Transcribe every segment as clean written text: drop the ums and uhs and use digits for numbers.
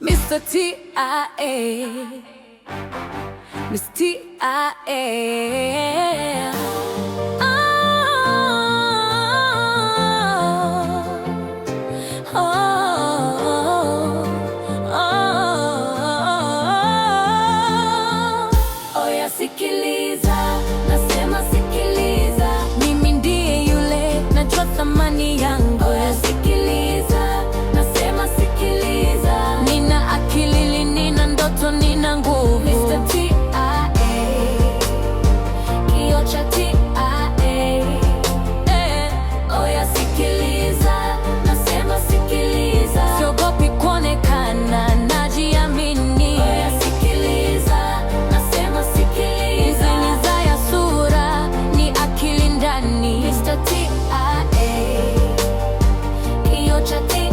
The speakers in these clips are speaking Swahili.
Mr. TIA, Mr. TIA. Oya sikiliza, nasema sikiliza, mimi ndiye yule, najua thamani yangu. Oya sikiliza, nasema sikiliza, nina akili, nina ndoto, nina nguvu. Mr. TIA, kioo cha TIA. Oya sikiliza, nasema sikiliza, siogopi kuonekana, najiamini. Oya sikiliza, nasema sikiliza, hizi za ya sura, ni akili ndani. Mr. TIA, kioo cha TIA.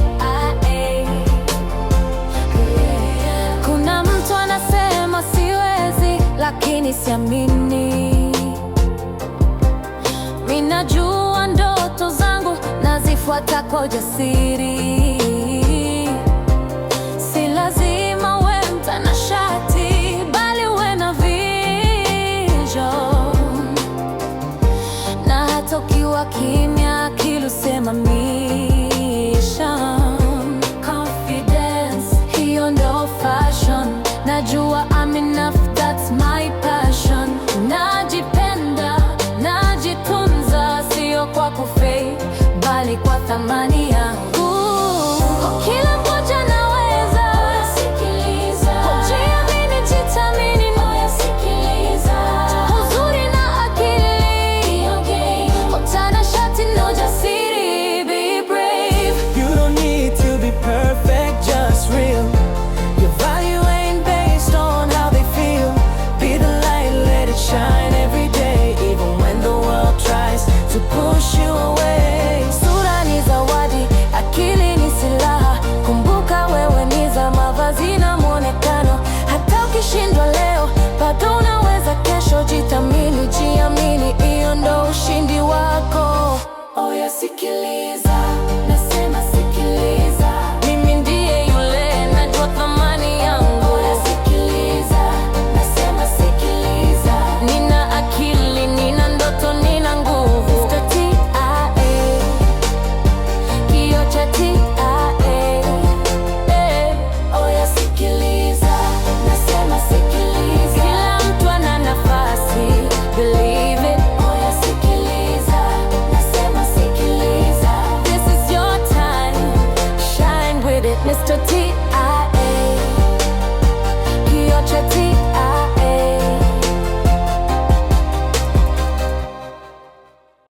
Kuna mtu anasema siwezi, lakini siamini. Minajua ndoto zangu, nazifuata kwa ujasiri.